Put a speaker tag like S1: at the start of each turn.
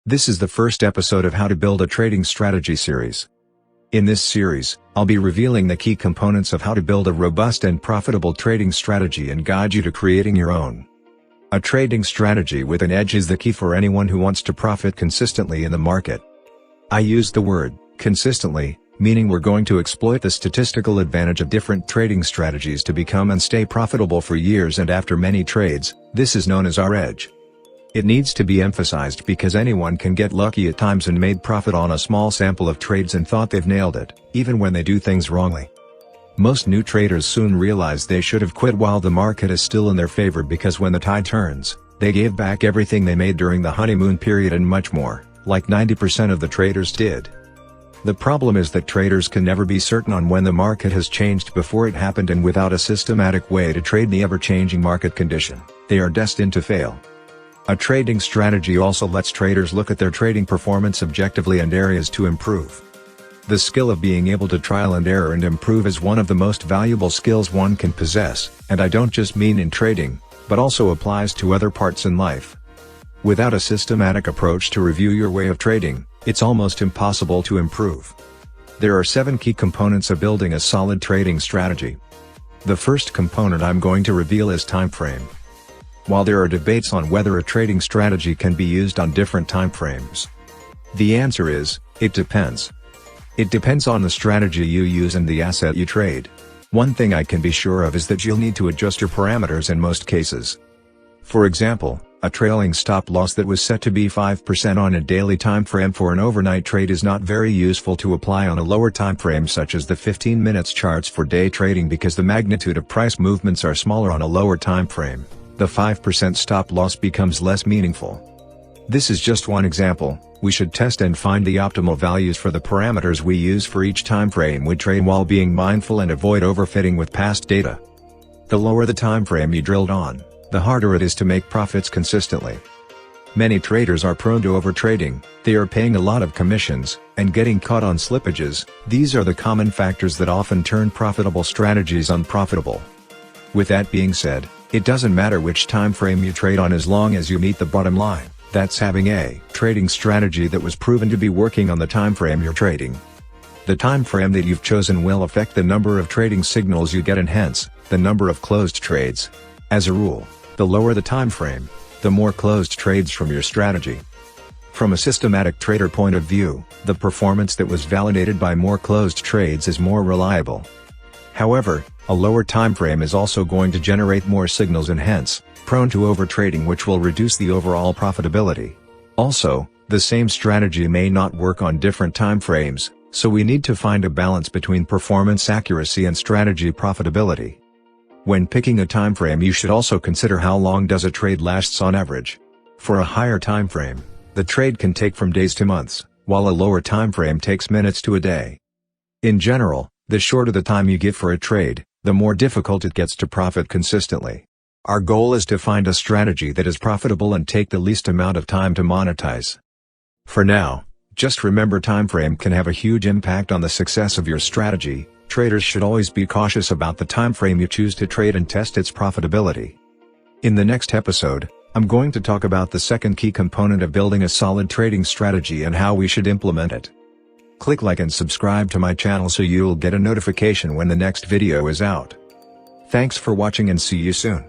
S1: This is the first episode of How to Build a Trading Strategy series. In this series, I'll be revealing the key components of how to build a robust and profitable trading strategy and guide you to creating your own. A trading strategy with an edge is the key for anyone who wants to profit consistently in the market. I use the word consistently, meaning we're going to exploit the statistical advantage of different trading strategies to become and stay profitable for years and after many trades. This is known as our edge. It needs to be emphasized because anyone can get lucky at times and made profit on a small sample of trades and thought they've nailed it, even when they do things wrongly. Most new traders soon realize they should have quit while the market is still in their favor, because when the tide turns, they gave back everything they made during the honeymoon period and much more, like 90% of the traders did. The problem is that traders can never be certain on when the market has changed before it happened, and without a systematic way to trade the ever-changing market condition, they are destined to fail. A trading strategy also lets traders look at their trading performance objectively and areas to improve. The skill of being able to trial and error and improve is one of the most valuable skills one can possess, and I don't just mean in trading, but also applies to other parts in life. Without a systematic approach to review your way of trading, it's almost impossible to improve. There are 7 key components of building a solid trading strategy. The first component I'm going to reveal is time frame. While there are debates on whether a trading strategy can be used on different time frames, the answer is, it depends. It depends on the strategy you use and the asset you trade. One thing I can be sure of is that you'll need to adjust your parameters in most cases. For example, a trailing stop loss that was set to be 5% on a daily time frame for an overnight trade is not very useful to apply on a lower time frame such as the 15 minutes charts for day trading, because the magnitude of price movements are smaller on a lower time frame. The 5% stop loss becomes less meaningful. This is just one example. We should test and find the optimal values for the parameters we use for each time frame we trade, while being mindful and avoid overfitting with past data. The lower the time frame you drilled on, the harder it is to make profits consistently. Many traders are prone to overtrading. They are paying a lot of commissions and getting caught on slippages. These are the common factors that often turn profitable strategies unprofitable. With that being said, it doesn't matter which time frame you trade on as long as you meet the bottom line. That's having a trading strategy that was proven to be working on the time frame you're trading. The time frame that you've chosen will affect the number of trading signals you get and hence, the number of closed trades. As a rule, the lower the time frame, the more closed trades from your strategy. From a systematic trader point of view, the performance that was validated by more closed trades is more reliable. However, a lower time frame is also going to generate more signals and hence, prone to overtrading, which will reduce the overall profitability. Also, the same strategy may not work on different time frames, so we need to find a balance between performance accuracy and strategy profitability. When picking a time frame, you should also consider how long does a trade lasts on average. For a higher time frame, the trade can take from days to months, while a lower time frame takes minutes to a day. In general, the shorter the time you give for a trade, the more difficult it gets to profit consistently. Our goal is to find a strategy that is profitable and take the least amount of time to monetize. For now, just remember, time frame can have a huge impact on the success of your strategy. Traders should always be cautious about the time frame you choose to trade and test its profitability. In the next episode, I'm going to talk about the second key component of building a solid trading strategy and how we should implement it. Click like and subscribe to my channel so you'll get a notification when the next video is out. Thanks for watching and see you soon.